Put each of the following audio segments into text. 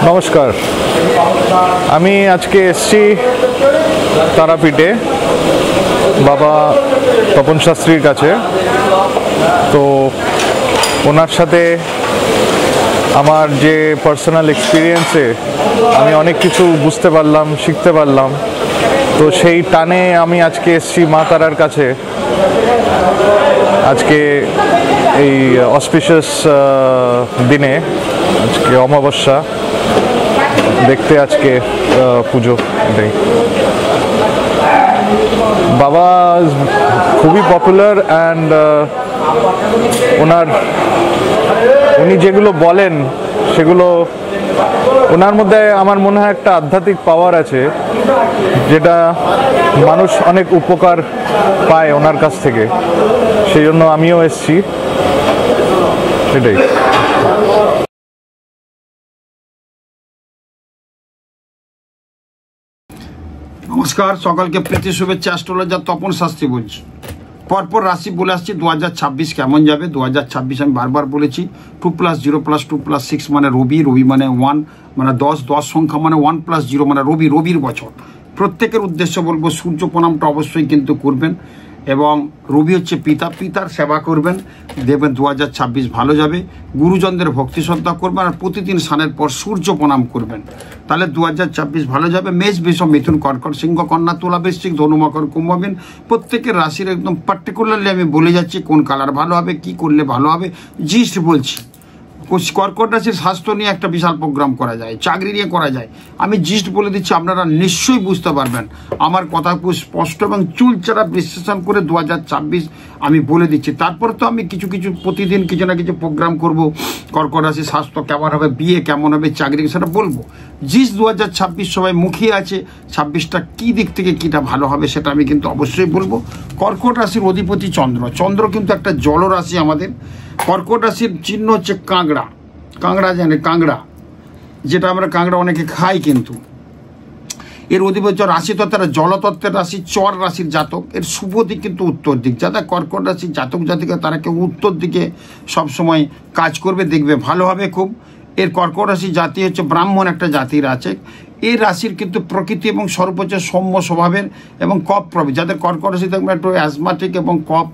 নমস্কার, আমি আজকে এসছি তারাপীঠে বাবা তপন শাস্ত্রীর কাছে। তো ওনার সাথে আমার যে পার্সোনাল এক্সপিরিয়েন্সে আমি অনেক কিছু বুঝতে পারলাম, শিখতে পারলাম। তো সেই টানে আমি আজকে এসছি মা তারার কাছে। আজকে এই অসপিশিয়াস দিনে, আজকে অমাবস্যা দেখতে, আজকে পুজো। এটাই বাবা খুবই পপুলার অ্যান্ড উনি যেগুলো বলেন সেগুলো, ওনার মধ্যে আমার মনে হয় একটা আধ্যাত্মিক পাওয়ার আছে, যেটা মানুষ অনেক উপকার পায় ওনার কাছ থেকে। সেই জন্য আমিও এসছি। সেটাই। নমস্কার, সকলকে প্রীতি শুভেচ্ছা। অ্যাস্ট্রোলজার তপন শাস্ত্রী বলছি। পরপর রাশি বলে আসছি 2026 কেমন যাবে। 2026 আমি বারবার বলেছি 2+0+2+6 মানে রবি, রবি মানে 1 মানে 10, 10 সংখ্যা মানে 1+0 মানে রবি, রবির বছর। প্রত্যেকের উদ্দেশ্য বলবো সূর্য প্রণামটা অবশ্যই কিন্তু করবেন, এবং রবি হচ্ছে পিতা, পিতার সেবা করবেন, দেখবেন 2026 ভালো যাবে। গুরুজনদের ভক্তি শ্রদ্ধা করবেন, আর প্রতিদিন স্নানের পর সূর্য প্রণাম করবেন, তাহলে 2026 ভালো যাবে। মেষ, বৃষ, মিথুন, কর্কট, সিংহ, কন্যা, তুলা, বৃশ্চিক, ধনু, মকর, কুম্ভ, মীন, প্রত্যেকের রাশির একদম পার্টিকুলারলি আমি বলে যাচ্ছি কোন কালার ভালো হবে, কি করলে ভালো হবে, জিস্ট বলছি। কর্কট রাশির স্বাস্থ্য নিয়ে একটা বিশাল প্রোগ্রাম করা যায়, চাকরি নিয়ে করা যায়। আমি জিস্ট বলে দিচ্ছি, আপনারা নিশ্চয়ই বুঝতে পারবেন আমার কথা খুব স্পষ্ট এবং চুলচারা বিশ্লেষণ করে 2026 আমি বলে দিচ্ছি। তারপর তো আমি কিছু প্রতিদিন কিছু না কিছু প্রোগ্রাম করব। কর্কট রাশির স্বাস্থ্য কেমন হবে, বিয়ে কেমন হবে, চাকরি, সেটা বলবো। জিস্ট 2026 সবাই মুখিয়ে আছে, 26টা কী দিক থেকে কীটা ভালো হবে সেটা আমি কিন্তু অবশ্যই বলবো। কর্কট রাশির অধিপতি চন্দ্র, চন্দ্র কিন্তু একটা জলরাশি আমাদের। কর্কট রাশির চিহ্ন হচ্ছে কাঁকড়া, কাঁকড়া জানে, কাঁকড়া যেটা আমরা কাঁকড়া অনেকে খাই, কিন্তু এর অধিপতি রাশিতত্ত্বের জলতত্ত্বের রাশি, চর রাশির জাতক। এর শুভ দিক কিন্তু উত্তর দিক। যারা কর্কট রাশির জাতক জাতিকা তারা কেউ উত্তর দিকে সবসময় কাজ করবে, দেখবে ভালো হবে খুব। এর কর্কট রাশি জাতি হচ্ছে ব্রাহ্মণ একটা জাতির আছে। এই রাশির কিন্তু প্রকৃতি এবং সর্বোচ্চ সৌম্য স্বভাবের এবং কফ প্রবৃত্তি। যাদের কর্কট রাশি থাকবে একটু অ্যাজমাটিক এবং কফ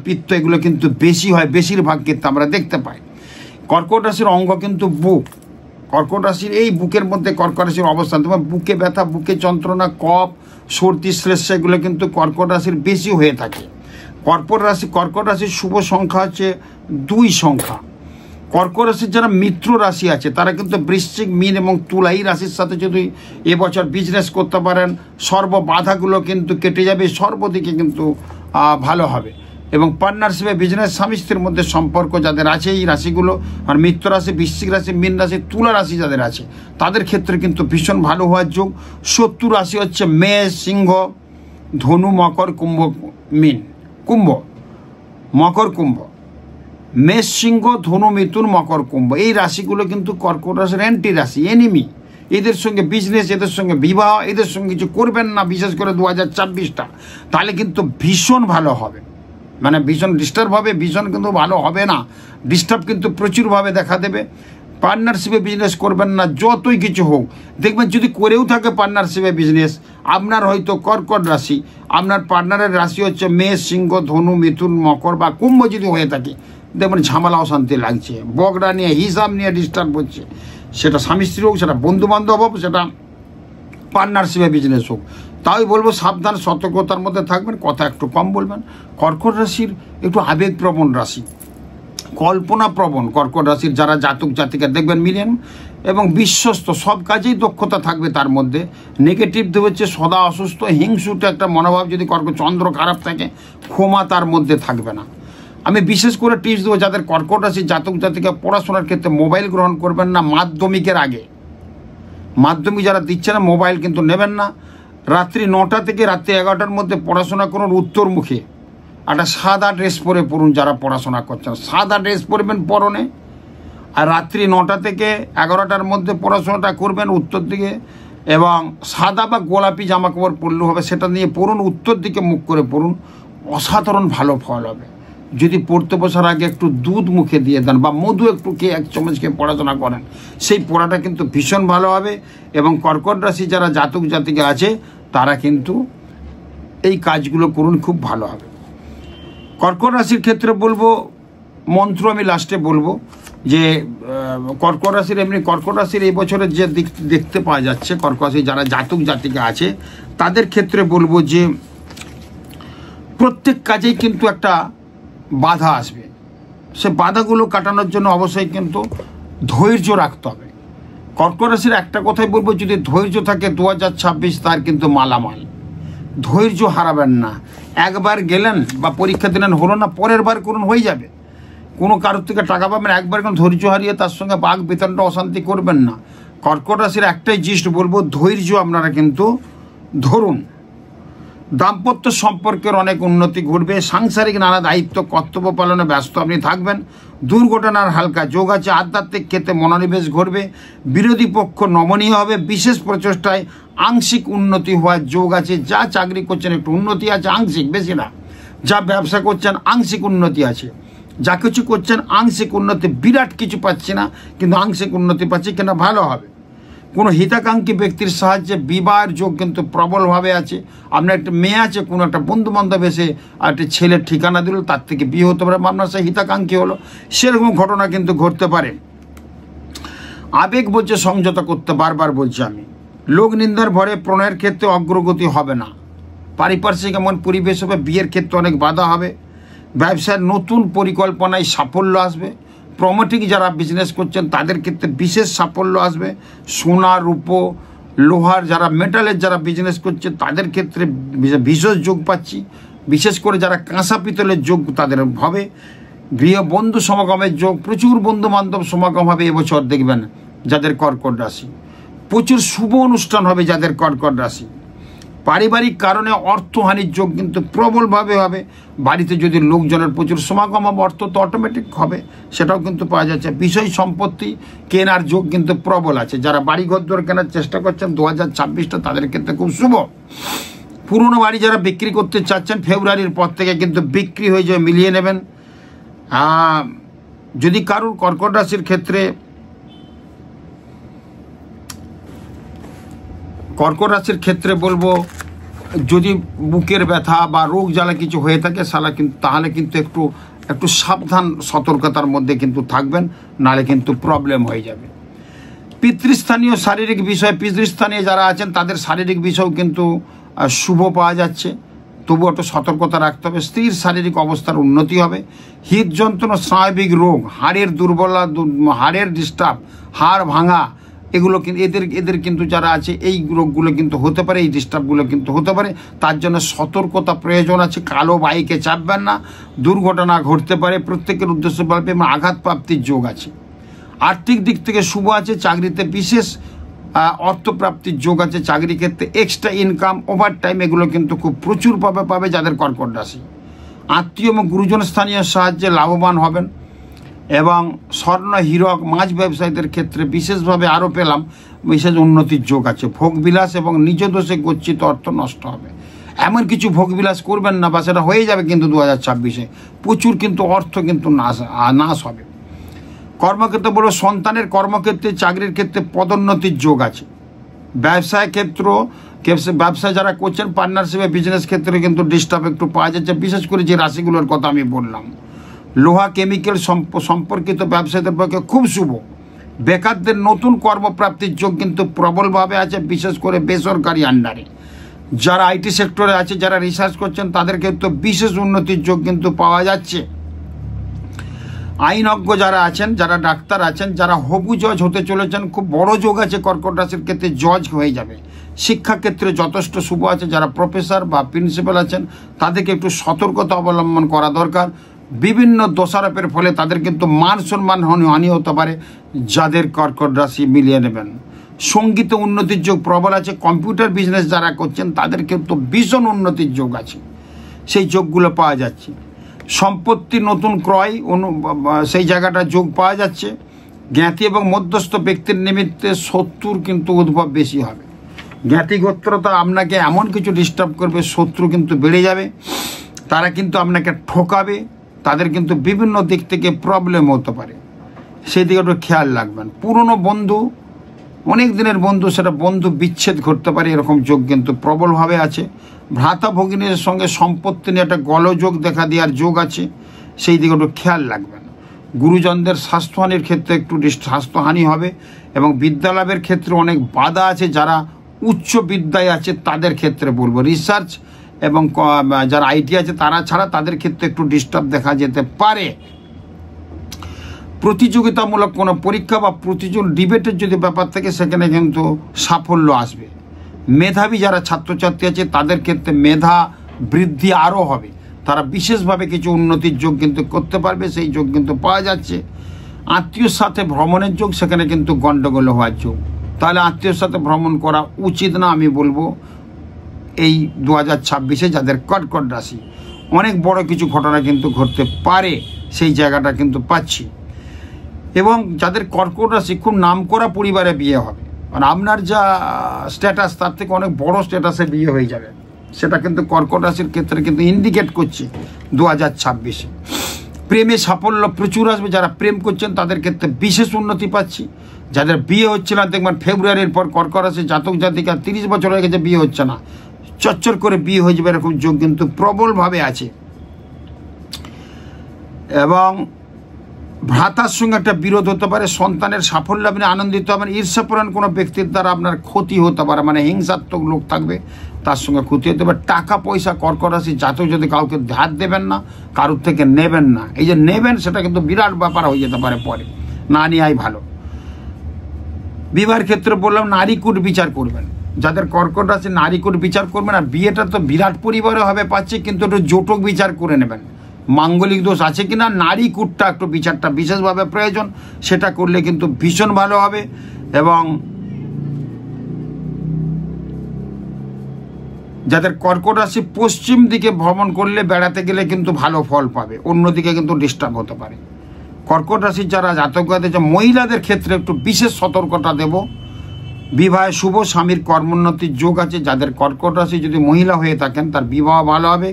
পিত্ত এগুলো কিন্তু বেশি হয়, বেশিরভাগ কিন্তু আমরা দেখতে পাই। কর্কট রাশির অঙ্গ কিন্তু বুক। কর্কট রাশির এই বুকের মধ্যে কর্কট রাশির অবস্থান, তোমার বুকে ব্যথা, বুকে যন্ত্রণা, কফ, সর্দি, শ্লেষ্মা এগুলো কিন্তু কর্কট রাশির বেশি হয়ে থাকে। কর্কট রাশির শুভ সংখ্যা হচ্ছে 2 সংখ্যা। কর্কট রাশির যারা মিত্র রাশি আছে তারা কিন্তু বৃশ্চিক, মীন এবং তুলা এই রাশির সাথে যদি এবছর বিজনেস করতে পারেন, সর্ব বাধাগুলো কিন্তু কেটে যাবে, সর্বদিকে কিন্তু ভালো হবে। এবং পার্টনারশিপে বিজনেস, স্বামী স্ত্রীর মধ্যে সম্পর্ক যাদের আছে এই রাশিগুলো, আর মিত্র রাশি, বৃশ্চিক রাশি, মীন রাশি, তুলা রাশি যাদের আছে তাদের ক্ষেত্রে কিন্তু ভীষণ ভালো হওয়ার যোগ। শত্রু রাশি হচ্ছে মেষ, সিংহ, ধনু, মকর, কুম্ভ, মীন, কুম্ভ, মকর, কুম্ভ, মেষ, সিংহ, ধনু, মিথুন, মকর, কুম্ভ এই রাশিগুলো কিন্তু কর্কট রাশির অ্যান্টি রাশি, এনিমি। এদের সঙ্গে বিজনেস, এদের সঙ্গে বিবাহ, এদের সঙ্গে কিছু করবেন না, বিশেষ করে 2026টা, তাহলে কিন্তু ভীষণ ভালো হবে। মানে ভীষণ ডিস্টার্ব হবে, ভীষণ কিন্তু ভালো হবে না, ডিস্টার্ব কিন্তু প্রচুরভাবে দেখা দেবে। পার্টনারশিপে বিজনেস করবেন না, যতই কিছু হোক। দেখবেন যদি করেও থাকে পার্টনারশিপে বিজনেস, আপনার হয়তো কর্কট রাশি, আপনার পার্টনারের রাশি হচ্ছে মেষ, সিংহ, ধনু, মিথুন, মকর বা কুম্ভ যদি হয়ে থাকে, দেখবেন ঝামেলা অশান্তি লাগছে, বগড়া নিয়ে, হিসাব নিয়ে ডিস্টার্ব হচ্ছে। সেটা স্বামী স্ত্রী হোক, সেটা বন্ধু বান্ধব হোক, সেটা পার্টনারশিপে বিজনেস হোক। তাই বলবো সাবধান, সতর্কতার মধ্যে থাকবেন, কথা একটু কম বলবেন। কর্কট রাশির একটু আবেগপ্রবণ রাশি, কল্পনাপ্রবণ। কর্কট রাশির যারা জাতক জাতিকা দেখবেন মিলেন এবং বিশ্বস্ত, সব কাজেই দক্ষতা থাকবে তার মধ্যে। নেগেটিভ হচ্ছে সদা অসুস্থ, হিংসুটে একটা মনোভাব যদি কর্কট চন্দ্র খারাপ থাকে, ক্ষমা তার মধ্যে থাকবে না। আমি বিশেষ করে টিপস দেবো যাদের কর্কট রাশির জাতক জাতিকা পড়াশোনার ক্ষেত্রে মোবাইল গ্রহণ করবেন না মাধ্যমিকের আগে। মাধ্যমিক যারা দিচ্ছে না মোবাইল কিন্তু নেবেন না। রাত্রি 9টা থেকে রাত্রি 11টার মধ্যে পড়াশোনা করুন উত্তরমুখী। একটা সাদা ড্রেস পরে পড়ুন, যারা পড়াশোনা করছেন সাদা ড্রেস পরবেন পরনে, আর রাত্রি 9টা থেকে 11টার মধ্যে পড়াশোনাটা করবেন উত্তর দিকে, এবং সাদা বা গোলাপি জামা কাপড় পরলেও হবে, সেটা নিয়ে পড়ুন, উত্তর দিকে মুখ করে পড়ুন, অসাধারণ ভালো ফল হবে। যদি পড়তে বসার আগে একটু দুধ মুখে দিয়ে দেন বা মধু একটু খেয়ে 1 চামচ খেয়ে পড়াশোনা করেন, সেই পড়াটা কিন্তু ভীষণ ভালো হবে। এবং কর্কট রাশি যারা জাতক জাতিকা আছে তারা কিন্তু এই কাজগুলো করুন, খুব ভালো হবে। কর্কট রাশির ক্ষেত্রে বলবো, মন্ত্র আমি লাস্টে বলবো, যে কর্কট রাশির কর্কট রাশির এই বছরের যে দেখতে পাওয়া যাচ্ছে, কর্কট রাশি যারা জাতক জাতিকা আছে তাদের ক্ষেত্রে বলবো যে প্রত্যেক কাজেই কিন্তু একটা বাধা আসবে। সে বাধাগুলো কাটানোর জন্য অবশ্যই কিন্তু ধৈর্য রাখতে হবে। কর্কট রাশির একটা কথাই বলবো, যদি ধৈর্য থাকে 2026 তার কিন্তু মালামাল। ধৈর্য হারাবেন না। একবার গেলেন বা পরীক্ষা দিলেন, হলো না, পরের বার করুন, হয়ে যাবে। কোনো কারোর থেকে টাকা পাবেন, একবার কোনো ধৈর্য হারিয়ে তার সঙ্গে বাঘ বেতনটা অশান্তি করবেন না। কর্কট রাশির একটাই জিনিস বলবো, ধৈর্য আপনারা কিন্তু ধরুন। দাম্পত্য সম্পর্কের অনেক উন্নতি ঘটবে। সাংসারিক নানা দায়িত্ব কর্তব্য পালনে ব্যস্ত আপনি থাকবেন। দুর্ঘটনার হালকা যোগ আছে। আধ্যাত্মিক ক্ষেত্রে মনোনিবেশ ঘটবে। বিরোধী পক্ষ নমনীয় হবে। বিশেষ প্রচেষ্টায় আংশিক উন্নতি হওয়ার যোগ আছে। যা চাকরি করছেন একটু উন্নতি আছে, আংশিক, বেশি না। যা ব্যবসা করছেন আংশিক উন্নতি আছে। যা কিছু করছেন আংশিক উন্নতি, বিরাট কিছু পাচ্ছি না কিন্তু আংশিক উন্নতি পাচ্ছি, কিনা ভালো হবে। কোনো হিতাকাঙ্ক্ষী ব্যক্তির সাহায্যে বিবাহের যোগ কিন্তু প্রবলভাবে আছে। আপনার একটা মেয়ে আছে, কোনো একটা বন্ধু বান্ধব এসে একটা ছেলের ঠিকানা দিল, তার থেকে বিয়ে হতে পারে, আপনার সে হিতাকাঙ্ক্ষী হলো, সেরকম ঘটনা কিন্তু ঘটতে পারে। আবেগ বলছে সংযত করতে, বারবার বলছি আমি। লোক নিন্দার ভরে প্রণয়ের ক্ষেত্রে অগ্রগতি হবে না। পারিপার্শ্বিক এমন পরিবেশ হবে, বিয়ের ক্ষেত্রে অনেক বাধা হবে। ব্যবসার নতুন পরিকল্পনায় সাফল্য আসবে। প্রমোটিং যারা বিজনেস করছেন তাদের ক্ষেত্রে বিশেষ সাফল্য আসবে। সোনা, রূপো, লোহার যারা, মেটালের যারা বিজনেস করছে তাদের ক্ষেত্রে বিশেষ যোগ পাচ্ছি। বিশেষ করে যারা কাঁসা পিতলের যোগ তাদের হবে। গৃহ বন্ধু সমাগমের যোগ, প্রচুর বন্ধু বান্ধব সমাগম হবে এবছর, দেখবেন যাদের কর্কট রাশি। প্রচুর শুভ অনুষ্ঠান হবে যাদের কর্কট রাশি। পারিবারিক কারণে অর্থহানির যোগ কিন্তু প্রবলভাবে হবে। বাড়িতে যদি লোকজনের প্রচুর সমাগম হবে, অর্থ তো অটোমেটিক হবে, সেটাও কিন্তু পাওয়া যাচ্ছে। বিষয় সম্পত্তি কেনার যোগ কিন্তু প্রবল আছে। যারা বাড়ি ঘর কেনার চেষ্টা করছেন 2026টা তাদের ক্ষেত্রে খুব শুভ। পুরনো বাড়ি যারা বিক্রি করতে চাচ্ছেন ফেব্রুয়ারির পর থেকে কিন্তু বিক্রি হয়ে যাবে, মিলিয়ে নেবেন। যদি কারোর কর্কট রাশির ক্ষেত্রে, কর্কট রাশির ক্ষেত্রে বলবো, যদি বুকের ব্যথা বা রোগ জ্বালা কিছু হয়ে থাকে তাহলে কিন্তু একটু সাবধান সতর্কতার মধ্যে কিন্তু থাকবেন, নাহলে কিন্তু প্রবলেম হয়ে যাবে। পিতৃস্থানীয় শারীরিক বিষয়, পিতৃস্থানীয় যারা আছেন তাদের শারীরিক বিষয়ও কিন্তু শুভ পাওয়া যাচ্ছে, তবুও একটু সতর্কতা রাখতে হবে। স্ত্রীর শারীরিক অবস্থার উন্নতি হবে। হৃদযন্ত্রণা, স্নায়বিক রোগ, হাড়ের দুর্বলতা, হাড়ের ডিস্টার্ব, হাড় ভাঙা, এগুলো কিন্তু এদের কিন্তু যারা আছে এই রোগগুলো কিন্তু হতে পারে, এই ডিস্টার্বগুলো কিন্তু হতে পারে। তার জন্য সতর্কতা প্রয়োজন আছে। কালো বাইকে চাপবেন না, দুর্ঘটনা ঘটতে পারে। প্রত্যেকের উদ্দেশ্য বলবে এবং আঘাতপ্রাপ্তির যোগ আছে। আর্থিক দিক থেকে শুভ আছে। চাকরিতে বিশেষ অর্থপ্রাপ্তির যোগ আছে। চাকরি ক্ষেত্রে এক্সট্রা ইনকাম, ওভার টাইম, এগুলো কিন্তু খুব প্রচুরভাবে পাবে যাদের কর্কট রাশি। আত্মীয় এবং গুরুজন স্থানীয় সাহায্যে লাভবান হবেন। এবং স্বর্ণ, হীরক, মাছ ব্যবসায়ীদের ক্ষেত্রে বিশেষভাবে আরও পেলাম বিশেষ উন্নতির যোগ আছে। ভোগবিলাস এবং নিজ দোষে গচ্ছিত অর্থ নষ্ট হবে। এমন কিছু ভোগবিলাস করবেন না, বা সেটা হয়ে যাবে কিন্তু 2026-এ প্রচুর কিন্তু অর্থ কিন্তু নাশ হবে। কর্মক্ষেত্রে বলবো, সন্তানের কর্মক্ষেত্রে, চাকরির ক্ষেত্রে পদোন্নতির যোগ আছে। ব্যবসায় ক্ষেত্র, ব্যবসা যারা করছেন পার্টনারশিপে, বিজনেস ক্ষেত্রে কিন্তু ডিস্টার্ব একটু পাওয়া যাচ্ছে, বিশেষ করে যে রাশিগুলোর কথা আমি বললাম। লোহা, কেমিক্যাল সম্পর্কিত ব্যবসায়ীদের পক্ষে খুব শুভ। বেকারদের নতুন কর্মপ্রাপ্তির যোগ কিন্তু প্রবলভাবে আছে, বিশেষ করে বেসরকারি আন্ডারে। যারা আইটি সেক্টরে আছে, যারা রিসার্চ করছেন তাদের ক্ষেত্রে বিশেষ উন্নতির যোগ কিন্তু পাওয়া যাচ্ছে। আইনজ্ঞ যারা আছেন, যারা ডাক্তার আছেন, যারা হবু জজ হতে চলেছেন, খুব বড় যোগ আছে কর্কট রাশির ক্ষেত্রে, জজ হয়ে যাবে। শিক্ষাক্ষেত্রে যথেষ্ট শুভ আছে। যারা প্রফেসর বা প্রিন্সিপাল আছেন তাদেরকে একটু সতর্কতা অবলম্বন করা দরকার। বিভিন্ন দোষারোপের ফলে তাদের কিন্তু মান সম্মান হানি হতে পারে, যাদের কর্কট রাশি মিলিয়ে নেবেন। সঙ্গীতে উন্নতির যোগ প্রবল আছে। কম্পিউটার বিজনেস যারা করছেন তাদের কিন্তু ভীষণ উন্নতির যোগ আছে, সেই যোগগুলো পাওয়া যাচ্ছে। সম্পত্তি নতুন ক্রয়, সেই জায়গাটা যোগ পাওয়া যাচ্ছে। জ্ঞাতি এবং মধ্যস্থ ব্যক্তির নিমিত্তে শত্রুর কিন্তু উদ্ভব বেশি হবে। জ্ঞাতি গোত্রতা আপনাকে এমন কিছু ডিস্টার্ব করবে, শত্রু কিন্তু বেড়ে যাবে। তারা কিন্তু আপনাকে ঠকাবে, তাদের কিন্তু বিভিন্ন দিক থেকে প্রবলেম হতে পারে, সেই দিকে একটু খেয়াল রাখবেন। পুরনো বন্ধু, অনেক দিনের বন্ধু, সেটা বন্ধু বিচ্ছেদ ঘটতে পারে, এরকম যোগ কিন্তু প্রবলভাবে আছে। ভ্রাতা ভগিনীর সঙ্গে সম্পত্তি নিয়ে একটা গলযোগ দেখা দেওয়ার যোগ আছে, সেই দিকে একটু খেয়াল রাখবেন। গুরুজনদের স্বাস্থ্যহানির ক্ষেত্রে একটু স্বাস্থ্যহানি হবে এবং বিদ্যালাভের ক্ষেত্রে অনেক বাধা আছে। যারা উচ্চ বিদ্যায় আছে তাদের ক্ষেত্রে বলবো, রিসার্চ এবং যারা আইটি আছে তারা ছাড়া তাদের ক্ষেত্রে একটু ডিস্টার্ব দেখা যেতে পারে। প্রতিযোগিতামূলক কোনো পরীক্ষা বা ডিবেটের যদি ব্যাপার থাকে সেখানে কিন্তু সাফল্য আসবে। মেধাবী যারা ছাত্রছাত্রী আছে তাদের ক্ষেত্রে মেধা বৃদ্ধি আরও হবে, তারা বিশেষভাবে কিছু উন্নতির যোগ কিন্তু করতে পারবে, সেই যোগ কিন্তু পাওয়া যাচ্ছে। আত্মীয়র সাথে ভ্রমণের যোগ, সেখানে কিন্তু গণ্ডগোল হওয়ার যোগ, তাহলে আত্মীয়র সাথে ভ্রমণ করা উচিত না। আমি বলবো এই 2026-এ যাদের কর্কট রাশি, অনেক বড় কিছু ঘটনা কিন্তু ঘটতে পারে, সেই জায়গাটা কিন্তু পাচ্ছি। এবং যাদের কর্কট রাশি, খুব নামকরা পরিবারে বিয়ে হবে, মানে আপনার যা স্ট্যাটাস তার থেকে অনেক বড় স্ট্যাটাসে বিয়ে হয়ে যাবে, সেটা কিন্তু কর্কট রাশির ক্ষেত্রে কিন্তু ইন্ডিকেট করছে 2026-এ। প্রেমে সাফল্য প্রচুর আসবে, যারা প্রেম করছেন তাদের ক্ষেত্রে বিশেষ উন্নতি পাচ্ছি। যাদের বিয়ে হচ্ছে না, দেখবেন ফেব্রুয়ারির পর কর্কট রাশির জাতক জাতিকা 30 বছর হয়ে গেছে বিয়ে হচ্ছে না, চচ্চর করে বিয়ে হয়ে যাবে, এরকম যোগ কিন্তু প্রবলভাবে আছে। এবং ভ্রাতার সঙ্গে একটা বিরোধ হতে পারে, সন্তানের সাফল্য আপনি আনন্দিত হবেন। ঈর্ষাপরায়ণ কোনো ব্যক্তির দ্বারা আপনার ক্ষতি হতে পারে, মানে হিংসাত্মক লোক থাকবে তার সঙ্গে ক্ষতি হতে পারে। টাকা পয়সা কর্কট রাশি জাতক যদি কাউকে ধার দেবেন না, কারোর থেকে নেবেন না, এই যে নেবেন সেটা কিন্তু বিরাট ব্যাপার হয়ে যেতে পারে, পরে না নেওয়াই ভালো। বিবাহের ক্ষেত্রে বললাম নারীকূট বিচার করবেন, যাদের কর্কট রাশি নারীকূট বিচার করবেন। আর বিয়েটা তো বিরাট পরিবারে হবে পাচ্ছে, কিন্তু একটু জোটক বিচার করে নেবেন, মাঙ্গলিক দোষ আছে কিনা, নারী কূটটা একটু বিচারটা বিশেষভাবে প্রয়োজন, সেটা করলে কিন্তু ভীষণ ভালো হবে। এবং যাদের কর্কট রাশি পশ্চিম দিকে ভ্রমণ করলে, বেড়াতে গেলে কিন্তু ভালো ফল পাবে, অন্যদিকে কিন্তু ডিস্টার্ব হতে পারে। কর্কট রাশির যারা জাতক আছে, মহিলাদের ক্ষেত্রে একটু বিশেষ সতর্কতা দেব। বিবাহে শুভ, স্বামীর কর্মোন্নতির যোগ আছে। যাদের কর্কট রাশি যদি মহিলা হয়ে থাকেন তার বিবাহ ভালো হবে,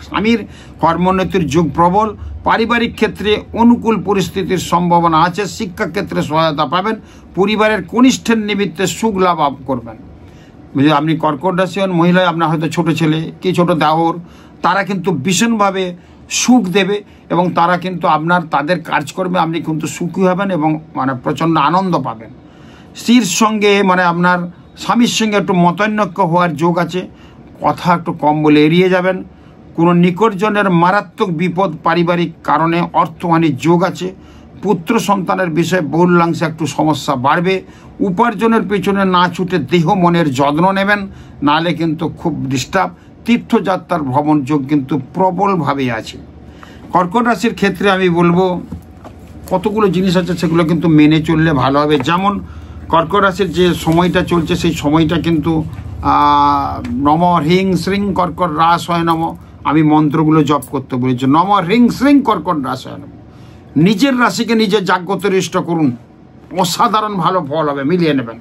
স্বামীর কর্মোন্নতির যোগ প্রবল। পারিবারিক ক্ষেত্রে অনুকূল পরিস্থিতির সম্ভাবনা আছে, শিক্ষাক্ষেত্রে সহায়তা পাবেন, পরিবারের কনিষ্ঠের নিমিত্তে সুখ লাভ করবেন। বুঝলি, আপনি কর্কট রাশি হন, মহিলায় আপনার হয়তো ছোট ছেলে কি ছোট দেওর, তারা কিন্তু ভীষণভাবে সুখ দেবে এবং তারা কিন্তু তাদের কাজকর্মে আপনি কিন্তু সুখী হবেন এবং মানে প্রচণ্ড আনন্দ পাবেন। স্ত্রীর সঙ্গে মানে আপনার স্বামীর সঙ্গে একটু মতানৈক্য হওয়ার যোগ আছে, কথা একটু কম বলে এড়িয়ে যাবেন। কোনো নিকটজনের মারাত্মক বিপদ পারিবারিক কারণে অর্থহানির যোগ আছে। পুত্র সন্তানের বিষয়ে বহুলাংশে একটু সমস্যা বাড়বে। উপার্জনের পেছনে না ছুটে দেহ মনের যত্ন নেবেন, নাহলে কিন্তু খুব ডিস্টার্ব। তীর্থযাত্রার ভ্রমণ যোগ কিন্তু প্রবলভাবে আছে। কর্কট রাশির ক্ষেত্রে আমি বলবো কতগুলো জিনিস আছে, সেগুলো কিন্তু মেনে চললে ভালো হবে। যেমন কর্কট রাশির যে সময়টা চলছে, সেই সময়টা কিন্তু নম হ্রিং শ্রিং কর্কট রাস হয় নম, আমি মন্ত্রগুলো জপ করতে বলেছি। নম হ্রিং শ্রিং কর্কট রাস হয় নম। নিজের রাশিকে নিজে জাগ্রতরিষ্ট করুন, অসাধারণ ভালো ফল হবে, মিলিয়ে নেবেন।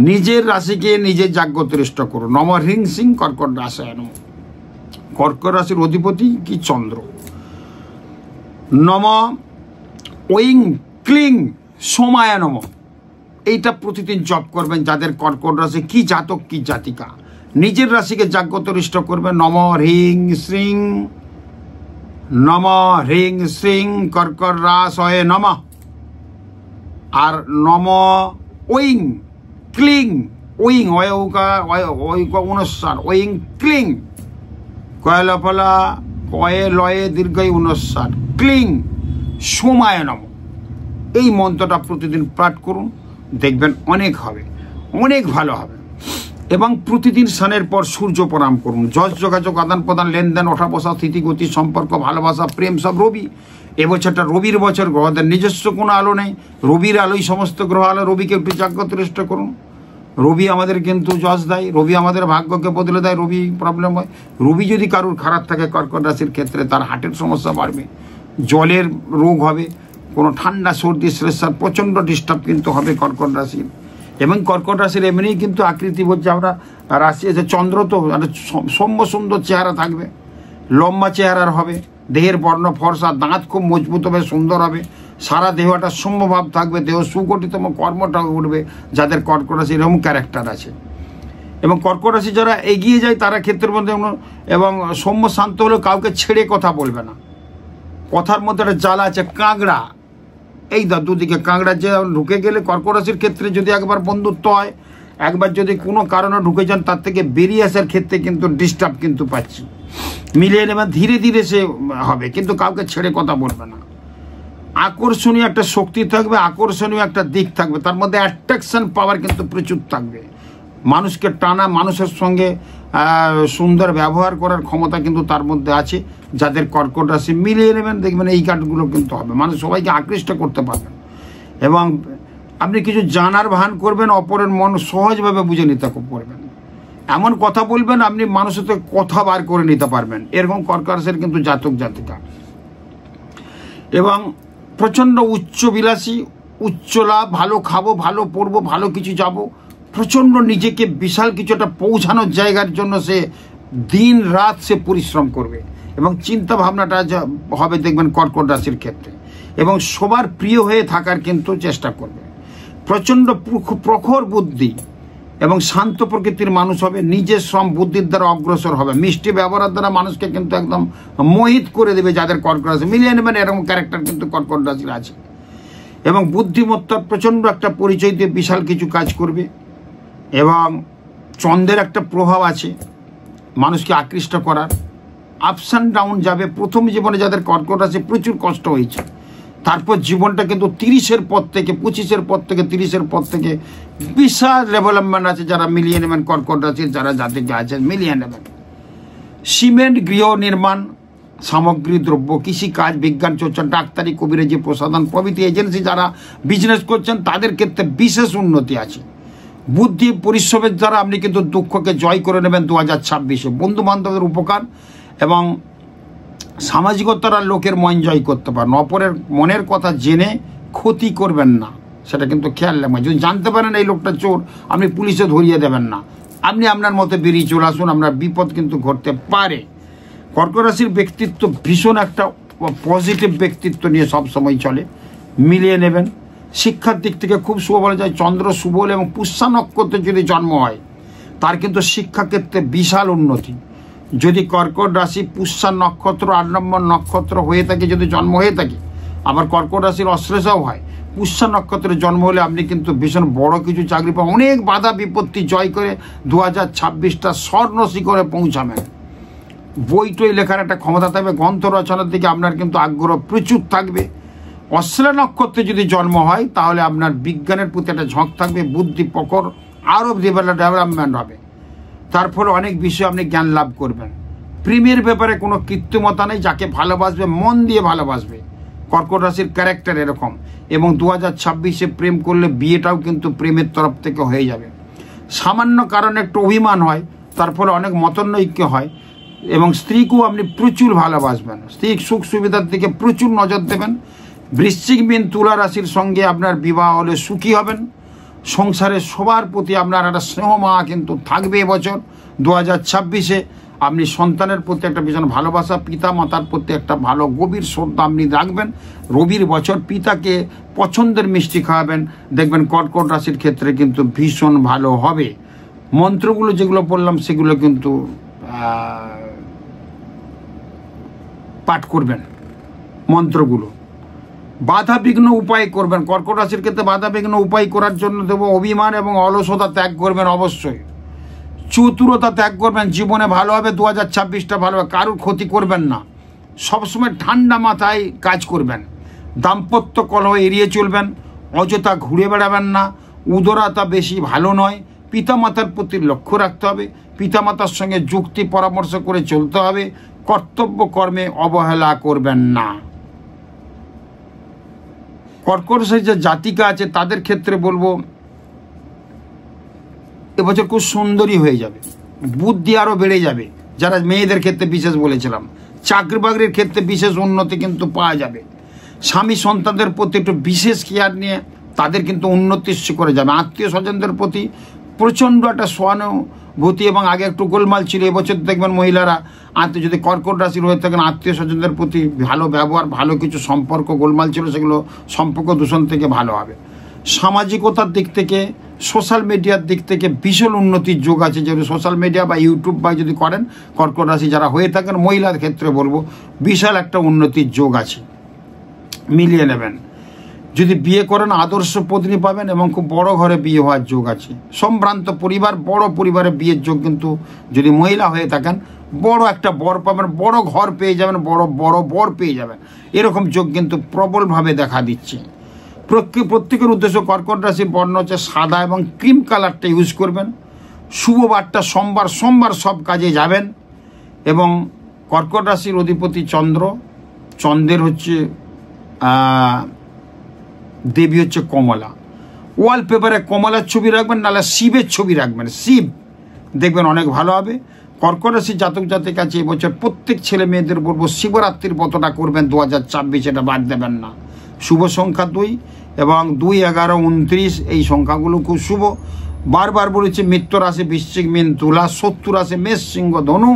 নিজের রাশিকে নিজে জাগ্রতরিষ্ট করুন। নম হ্রিং সিং কর্কট রাস হয় নম। কর্কট রাশির অধিপতি কি চন্দ্র। নম ওইং ক্লিং সোমায় নম, এইটা প্রতিদিন জপ করবেন। যাদের কর্কট রাশি কি জাতক কি জাতিকা নিজের রাশিকে জাগ্রতরিষ্ট করবেন। নম হ্রিং শ্রিং, নম হ্রিং শ্রিং কর্কট রাস হয় নম। আর নম ওইং ক্লিং, ওইং ওইকা অনুস্বার, ওইং ক্লিং কয়লফলা কয়ে লয়ে দীর্ঘই অনুস্বার, ক্লিং সোমায় নম। এই মন্ত্রটা প্রতিদিন পাঠ করুন, দেখবেন অনেক হবে, অনেক ভালো হবে। এবং প্রতিদিন স্নানের পর সূর্য প্রণাম করুন। যশ যোগাযোগ আদান প্রদান লেনদেন ওঠা বসা স্থিতিগতি সম্পর্ক ভালোবাসা প্রেম সব রবি। এবছরটা রবির বছর, গ্রহদের নিজস্ব কোনো আলো নেই, রবির আলোই সমস্ত গ্রহ আলো। রবিকে একটু জাগ্রতরিষ্ট করুন। রবি আমাদের কিন্তু যশ দেয়, রবি আমাদের ভাগ্যকে বদলে দেয়, রবি প্রবলেম হয়। রবি যদি কারুর খারাপ থাকে কর্কট রাশির ক্ষেত্রে তার হার্টের সমস্যা বাড়বে, জলের রোগ হবে, কোনো ঠান্ডা সর্দি শ্লেষার প্রচণ্ড ডিস্টার্ব কিন্তু হবে কর্কট রাশির। এবং কর্কট রাশির এমনিই কিন্তু আকৃতি বলছে আমরা রাশি আছে চন্দ্র, তো সৌম্য সুন্দর চেহারা থাকবে, লম্বা চেহারার হবে। দেহের বর্ণ ফর্সা, দাঁত খুব মজবুত হবে, সুন্দর হবে, সারা দেহটা সৌম্যভাব থাকবে, দেহ সুগঠিতম কর্মটা উঠবে যাদের কর্কট রাশি এরকম ক্যারেক্টার আছে। এবং কর্কট রাশি যারা এগিয়ে যায় তারা ক্ষেত্রের মধ্যে এবং সৌম্য শান্ত হলেও কাউকে ছেড়ে কথা বলবে না। কথার মধ্যে একটা জ্বালা আছে, কাঁকড়া, এই দুদিকে কাঁকড়া যে ঢুকে গেলে কর্কট রাশির ক্ষেত্রে যদি একবার বন্ধুত্ব হয়, একবার যদি কোনো কারণে ঢুকে যান তার থেকে বেরিয়ে আসার ক্ষেত্রে কিন্তু ডিস্টার্ব কিন্তু পাচ্ছি। মিলিয়ে নেবেন, ধীরে ধীরে সে হবে, কিন্তু কাউকে ছেড়ে কথা বলবে না। আকর্ষণীয় একটা শক্তি থাকবে, আকর্ষণীয় একটা দিক থাকবে, তার মধ্যে অ্যাট্রাকশন পাওয়ার কিন্তু প্রচুর থাকবে। মানুষকে টানা, মানুষের সঙ্গে সুন্দর ব্যবহার করার ক্ষমতা কিন্তু তার মধ্যে আছে। যাদের কর্কট রাশি মিলিয়ে নেবেন, দেখবেন এই কার্ডগুলো কিন্তু হবে, মানুষ সবাইকে আকৃষ্ট করতে পারবেন। এবং আপনি কিছু জানার ভান করবেন, অপরের মন সহজভাবে বুঝে নিতে পারবেন, এমন কথা বলবেন আপনি মানুষের থেকে কথা বার করে নিতে পারবেন, এরকম কর্কট রাশির কিন্তু জাতক জাতিকা। এবং প্রচণ্ড উচ্চবিলাসী, উচ্চ লাভ, ভালো খাবো, ভালো পড়বো, ভালো কিছু যাবো, প্রচণ্ড নিজেকে বিশাল কিছু একটা পৌঁছানোর জায়গার জন্য সে দিন রাত সে পরিশ্রম করবে এবং চিন্তা ভাবনাটা হবে দেখবেন কর্কট রাশির ক্ষেত্রে। এবং সবার প্রিয় হয়ে থাকার কিন্তু চেষ্টা করবে। প্রচণ্ড প্রখর বুদ্ধি এবং শান্ত প্রকৃতির মানুষ হবে, নিজের শ্রম বুদ্ধির দ্বারা অগ্রসর হবে, মিষ্টি ব্যবহারের দ্বারা মানুষকে কিন্তু একদম মোহিত করে দেবে যাদের কর্কট রাশি মিলিয়ে নেবেন, এরকম ক্যারেক্টার কিন্তু কর্কট রাশির আছে। এবং বুদ্ধিমত্তার প্রচণ্ড একটা পরিচয় দিয়ে বিশাল কিছু কাজ করবে। এবং চন্দ্রের একটা প্রভাব আছে মানুষকে আকৃষ্ট করার, আপস অ্যান্ড ডাউন যাবে। প্রথম জীবনে যাদের কর্কট রাশি প্রচুর কষ্ট হয়েছে, তারপর জীবনটা কিন্তু 30-এর পর থেকে 25-এর পর থেকে 30-এর পর থেকে বিশাল ডেভেলপমেন্ট আছে। যারা মিলিয়ে নেবেন কর্কট রাশির যারা জাতিকে আছে মিলিয়ে নেবেন। সিমেন্ট, গৃহ নির্মাণ সামগ্রী, দ্রব্য, কৃষিকাজ, বিজ্ঞান চর্চা, ডাক্তারি, কবিরাজি, প্রসাধন প্রভৃতি এজেন্সি যারা বিজনেস করছেন তাদের ক্ষেত্রে বিশেষ উন্নতি আছে। বুদ্ধি পরিশ্রমের দ্বারা আপনি কিন্তু দুঃখকে জয় করে নেবেন 2026-এ। বন্ধু বান্ধবের উপকার এবং সামাজিকতার লোকের মন জয় করতে পারেন। অপরের মনের কথা জেনে ক্ষতি করবেন না, সেটা কিন্তু খেয়াল রাখবেন। যদি জানতে পারেন এই লোকটা চোর, আপনি পুলিশে ধরিয়ে দেবেন না, আপনি আপনার মতো বেরিয়ে চলে আসুন, আপনার বিপদ কিন্তু ঘটতে পারে। কর্কট রাশির ব্যক্তিত্ব ভীষণ একটা পজিটিভ ব্যক্তিত্ব নিয়ে সবসময় চলে, মিলিয়ে নেবেন। শিক্ষার দিক থেকে খুব শুভ বলা যায়। চন্দ্র শুভ হলে এবং পুষ্যা নক্ষত্রে যদি জন্ম হয় তার কিন্তু শিক্ষাক্ষেত্রে বিশাল উন্নতি। যদি কর্কট রাশি পুষ্যা নক্ষত্র 8 নম্বর নক্ষত্র হয়ে থাকে, যদি জন্ম হয়ে থাকে, আবার কর্কট রাশির অশ্লেষাও হয়, পুষ্যা নক্ষত্রে জন্ম হলে আপনি কিন্তু ভীষণ বড় কিছু চাকরি পাবেন, অনেক বাধা বিপত্তি জয় করে 2026টা স্বর্ণ শিখরে পৌঁছাবেন। বই টই লেখার একটা ক্ষমতা থাকবে, গ্রন্থ রচনার দিকে আপনার কিন্তু আগ্রহ প্রচুর থাকবে। অশ্লেষা নক্ষত্রে যদি জন্ম হয় তাহলে আপনার বিজ্ঞানের প্রতি একটা ঝোঁক থাকবে, বুদ্ধি প্রখর, আরও ডেভেলপমেন্ট হবে, তার ফলে অনেক বিষয়ে আপনি জ্ঞান লাভ করবেন। প্রেমের ব্যাপারে কোনো কৃত্রিমতা নেই, যাকে ভালোবাসবে মন দিয়ে ভালোবাসবে। কর্কট রাশির ক্যারেক্টার এরকম। এবং 2026-এ প্রেম করলে বিয়েটাও কিন্তু প্রেমের তরফ থেকে হয়ে যাবে। সামান্য কারণে একটু অভিমান হয়, তার ফলে অনেক মতনৈক্য হয়। এবং স্ত্রীকেও আপনি প্রচুর ভালোবাসবেন, স্ত্রীর সুখ সুবিধার দিকে প্রচুর নজর দেবেন। বৃশ্চিক, মীন, তুলা রাশির সঙ্গে আপনার বিবাহ হলে সুখী হবেন। সংসারে সবার প্রতি আপনার একটা স্নেহ মায়া কিন্তু থাকবে এবছর 2026-এ। আপনি সন্তানের প্রতি একটা ভীষণ ভালোবাসা, পিতা মাতার প্রতি একটা ভালো গভীর শ্রদ্ধা আপনি রাখবেন। রবির বছর পিতাকে পছন্দের মিষ্টি খাওয়াবেন, দেখবেন কর্কট রাশির ক্ষেত্রে কিন্তু ভীষণ ভালো হবে। মন্ত্রগুলো যেগুলো বললাম সেগুলো কিন্তু পাঠ করবেন। মন্ত্রগুলো বাধা বিঘ্ন উপায় করবেন। কর্কট রাশির ক্ষেত্রে বাধা বিঘ্ন উপায় করার জন্য দেবো অভিমান এবং অলসতা ত্যাগ করবেন, অবশ্যই চতুরতা ত্যাগ করবেন। জীবনে ভালো হবে 2026টা ভালো হবে, কারোর ক্ষতি করবেন না, সবসময় ঠান্ডা মাথায় কাজ করবেন। দাম্পত্য কলহ এড়িয়ে চলবেন, অযথা ঘুরে বেড়াবেন না, উদারতা বেশি ভালো নয়। পিতামাতার প্রতি লক্ষ্য রাখতে হবে, পিতামাতার সঙ্গে যুক্তি পরামর্শ করে চলতে হবে। কর্তব্য কর্মে অবহেলা করবেন না। কর্কট রাশির যে জাতিকা আছে তাদের ক্ষেত্রে বলবো এবছর খুব সুন্দরী হয়ে যাবে, বুদ্ধি আরও বেড়ে যাবে। যারা মেয়েদের ক্ষেত্রে বিশেষ বলেছিলাম, চাকরি বাকরির ক্ষেত্রে বিশেষ উন্নতি কিন্তু পাওয়া যাবে। স্বামী সন্তানদের প্রতি একটু বিশেষ কেয়ার নিয়ে তাদের কিন্তু উন্নতির শিখরে যাবে। আত্মীয় স্বজনদের প্রতি প্রচণ্ড একটা ভূতি এবং আগে একটু গোলমাল ছিল। এবছর দেখবেন মহিলারা যদি কর্কট রাশির হয়ে থাকেন আত্মীয় স্বজনদের প্রতি ভালো ব্যবহার, ভালো কিছু সম্পর্ক গোলমাল ছিল সেগুলো সম্পর্ক দূষণ থেকে ভালো হবে। সামাজিকতার দিক থেকে, সোশ্যাল মিডিয়ার দিক থেকে ভীষণ উন্নতির যোগ আছে। যেহেতু সোশ্যাল মিডিয়া বা ইউটিউব বা যদি করেন কর্কট রাশি যারা হয়ে থাকেন মহিলার ক্ষেত্রে বলবো বিশাল একটা উন্নতির যোগ আছে, মিলিয়ে নেবেন। যদি বিয়ে করেন আদর্শ পত্নী পাবেন এবং খুব বড় ঘরে বিয়ে হওয়ার যোগ আছে। সম্ভ্রান্ত পরিবার, বড় পরিবারে বিয়ের যোগ কিন্তু যদি মহিলা হয়ে থাকেন বড় একটা বর পাবেন, বড় ঘর পেয়ে যাবেন, বড় বড় বর পেয়ে যাবেন, এরকম যোগ কিন্তু প্রবলভাবে দেখা দিচ্ছে। প্রত্যেকের উদ্দেশ্য কর্কট রাশির বর্ণ হচ্ছে সাদা এবং ক্রিম কালারটা ইউজ করবেন। শুভ বারটা সোমবার, সোমবার সব কাজে যাবেন। এবং কর্কট রাশির অধিপতি চন্দ্র, চন্দ্রের হচ্ছে দেবী হচ্ছে কমলা। ওয়ালপেপারে কমলার ছবি রাখবেন, নাহলে শিবের ছবি রাখবেন, শিব দেখবেন অনেক ভালো হবে। কর্কট রাশির জাতক জাতির কাছে এবছর প্রত্যেক ছেলে মেয়েদের বলবো শিবরাত্রির ব্রতটা করবেন 2024, এটা বাদ দেবেন না। শুভ সংখ্যা 2 এবং 2, 11, 29 এই সংখ্যাগুলো খুব শুভ। বারবার বলেছি মৃত্যু রাশি বৃশ্চিক, মীন, তুলা, শত্রু রাশি মেষ, সিংহ, ধনু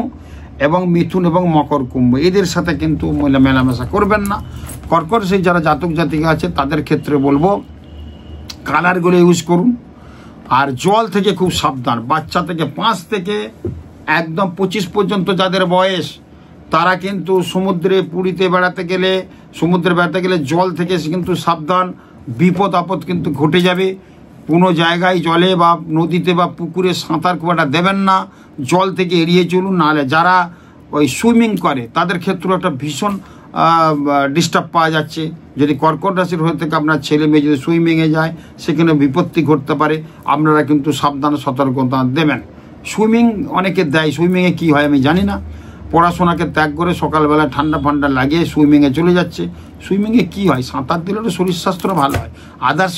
এবং মিথুন এবং মকর, কুম্ভ, এদের সাথে কিন্তু মেলামেশা করবেন না। কর্কট রাশি যারা জাতক জাতিকা আছে তাদের ক্ষেত্রে বলবো কালারগুলো ইউজ করুন। আর জল থেকে খুব সাবধান। বাচ্চা থেকে 5 থেকে একদম 25 পর্যন্ত যাদের বয়স তারা কিন্তু সমুদ্রে পুরীতে বেড়াতে গেলে, সমুদ্রে বেড়াতে গেলে জল থেকে কিন্তু সাবধান, বিপদ আপদ কিন্তু ঘটে যাবে। কোনো জায়গায় জলে বা নদীতে বা পুকুরে সাঁতার খুব একটা দেবেন না, জল থেকে এড়িয়ে চলুন। নাহলে যারা ওই সুইমিং করে তাদের ক্ষেত্রেও একটা ভীষণ ডিস্টার্ব পাওয়া যাচ্ছে। যদি কর্কট রাশির হয়ে থেকে আপনার ছেলে মেয়ে যদি সুইমিংয়ে যায় সেখানে বিপত্তি ঘটতে পারে, আপনারা কিন্তু সাবধান সতর্কতা দেবেন। সুইমিং অনেকে দেয়, সুইমিংয়ে কী হয় আমি জানি না। পড়াশোনাকে ত্যাগ করে সকালবেলা ঠান্ডা ফান্ডা লাগিয়ে সুইমিংয়ে চলে যাচ্ছে। সুইমিংয়ে কী হয়, সাঁতার দিলে তো শরীর স্বাস্থ্য ভালো হয়। আদার্স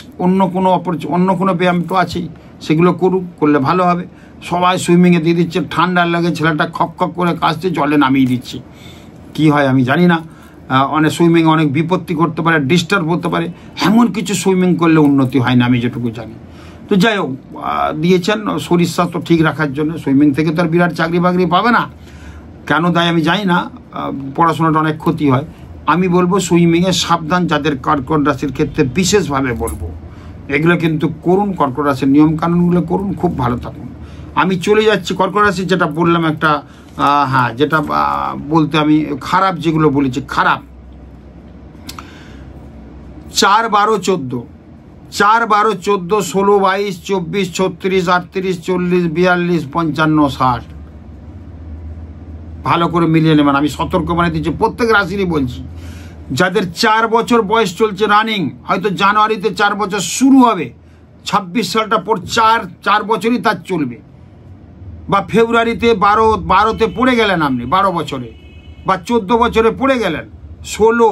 অন্য কোনো ব্যায়াম তো আছেই, সেগুলো করলে ভালো হবে। সবাই সুইমিংয়ে দিয়ে দিচ্ছে, ঠান্ডার লাগে ছেলেটা খপ খপ করে কাশছে, জলে নামিয়ে দিচ্ছে। কি হয় আমি জানি না। অনেক সুইমিং অনেক বিপত্তি ঘটতে পারে, ডিস্টার্ব হতে পারে, এমন কিছু সুইমিং করলে উন্নতি হয় না আমি যেটুকু জানি। তো যাই হোক, দিয়েছেন শরীর স্বাস্থ্য ঠিক রাখার জন্য। সুইমিং থেকে তো আর বিরাট চাকরি বাকরি পাবে না, কেন দেয় আমি জানি না, পড়াশোনাটা অনেক ক্ষতি হয়। আমি বলবো সুইমিংয়ে সাবধান, যাদের কর্কট রাশির ক্ষেত্রে বিশেষভাবে বলবো এগুলো কিন্তু করুন, কর্কট রাশির নিয়মকানুনগুলো করুন, খুব ভালো থাকুন। আমি চলে যাচ্ছি কর্কট রাশি, যেটা বললাম একটা হ্যাঁ, যেটা বলতে আমি খারাপ যেগুলো বলেছি খারাপ। 4, 12, 14, 4, 12, 14, 16, 22, 24, 36, 38, 40, 42, 55, 60 ভালো করে মিলিয়ে নেবেন। আমি সতর্ক মানে দিচ্ছি, প্রত্যেক রাশিরই বলছি। যাদের 4 বছর বয়স চলছে রানিং, হয়তো জানুয়ারিতে 4 বছর শুরু হবে, 26 সালটা পর 4 বছরই তার চলবে। বা ফেব্রুয়ারিতে 12তে পড়ে গেলেন আপনি 12 বছরে, বা 14 বছরে পড়ে গেলেন, 16,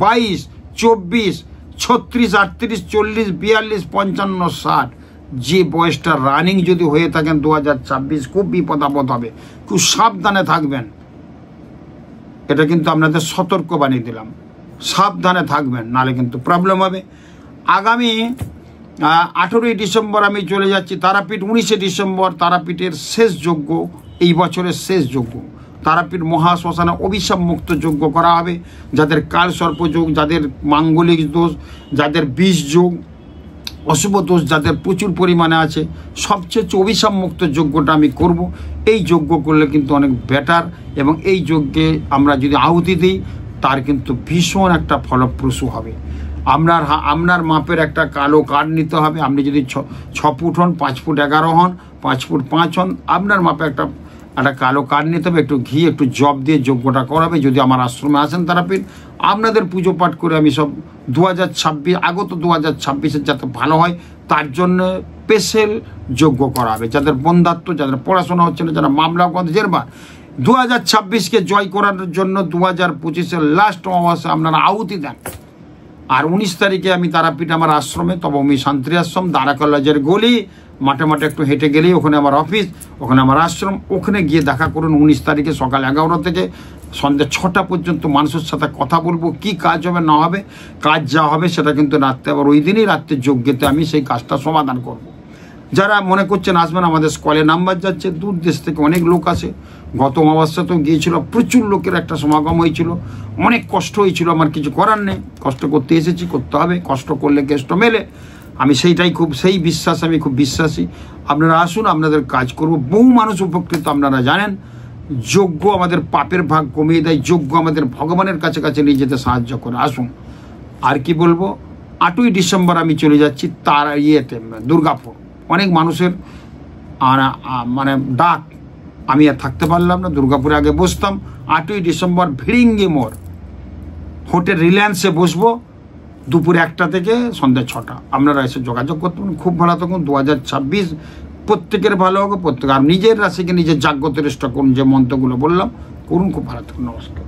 22, 24, 36, 38, 40, 42, 55, 60 যে বয়সটা রানিং যদি হয়ে থাকেন 2026 খুব বিপদ আপদ হবে, খুব সাবধানে থাকবেন। এটা কিন্তু আপনাদের সতর্ক বানিয়ে দিলাম, সাবধানে থাকবেন, নাহলে কিন্তু প্রবলেম হবে। আগামী 18ই ডিসেম্বর আমি চলে যাচ্ছি তারাপীঠ। 19শে ডিসেম্বর তারাপীঠের শেষ যজ্ঞ, এই বছরের শেষ যজ্ঞ। তারাপীঠ মহাশ্মশানে অভিশাপ মুক্ত যজ্ঞ করা হবে। যাদের কাল সর্প যোগ, যাদের মাঙ্গলিক দোষ, যাদের বিষ যোগ, অশুভ দোষ যাদের প্রচুর পরিমাণে আছে, সবচেয়ে অভিশাপ মুক্ত যজ্ঞটা আমি করব। এই যজ্ঞ করলে কিন্তু অনেক বেটার, এবং এই যজ্ঞে আমরা যদি আহুতি দিই তার কিন্তু ভীষণ একটা ফলপ্রসূ হবে। আপনার মাপের একটা কালো কার্ড নিতে হবে। আপনি যদি 6 ফুট হন, 5 ফুট 11 হন, 5 ফুট 5 হন, আপনার মাপে একটা কালো কার্ড নিতে হবে। একটু ঘি একটু জব দিয়ে যজ্ঞটা করাবে। যদি আমার আশ্রমে আসেন তারাপীঠ, আপনাদের পুজো পাঠ করে আমি সব 2026 আগত 2026-এর যাতে ভালো হয় তার জন্য স্পেশাল যজ্ঞ করা হবে। যাদের বন্ধাত্ম, যাদের পড়াশোনা হচ্ছে না, যারা মামলা জেরবার, 2026কে জয় করার জন্য 2025-এর লাস্ট অমাবস্যা আপনারা আহুতি দেন। আর 19 তারিখে আমি তারাপীঠ আমার আশ্রমে, তপভূমি শান্তি আশ্রম, দাঁড়া কলেজের গলি, মাঠে মাঠে একটু হেঁটে গেলেই ওখানে আমার অফিস, ওখানে আমার আশ্রম। ওখানে গিয়ে দেখা করুন 19 তারিখে সকাল 11টা থেকে সন্ধ্যে 6টা পর্যন্ত মানুষের সাথে কথা বলবো। কি কাজ হবে না হবে, কাজ যা হবে সেটা কিন্তু রাত্রে, আবার ওই দিনই রাত্রে যজ্ঞেতে আমি সেই কাজটা সমাধান করব। যারা মনে করছেন আসবেন, আমাদের স্কলে নাম্বার যাচ্ছে, দূর দেশ থেকে অনেক লোক আসে। গত অমাবস্যাতেও গিয়েছিল, প্রচুর লোকের একটা সমাগম হয়েছিল, অনেক কষ্ট হয়েছিল, আমার কিছু করার নেই, কষ্ট করতে এসেছি, করতে হবে, কষ্ট করলে কেষ্ট মেলে। আমি সেই বিশ্বাস, আমি খুব বিশ্বাসী। আপনারা আসুন, আপনাদের কাজ করব, বহু মানুষ উপকৃত। আপনারা জানেন যজ্ঞ আমাদের পাপের ভাগ কমিয়ে দেয়, যজ্ঞ আমাদের ভগবানের কাছে কাছে নিয়ে যেতে সাহায্য করে। আসুন। আর কি বলবো, 8ই ডিসেম্বর আমি চলে যাচ্ছি তার দুর্গাপুর। অনেক মানুষের মানে ডাক, আমি আর থাকতে পারলাম না, দুর্গাপুরে আগে বসতাম। 8ই ডিসেম্বর ভিড়িঙ্গি মোড় হোটেল রিলায়েন্সে বসবো, দুপুর 1টা থেকে সন্ধ্যা 6টা। আপনারা এসে যোগাযোগ করতে পারেন। খুব ভালো থাকুন। 2026 প্রত্যেকের ভালো হোক, প্রত্যেক। আর নিজের রাশিকে নিজের জাগ্রত চেষ্টা করুন, যে মন্ত্রগুলো বললাম করুন। খুব ভালো থাকুন। নমস্কার।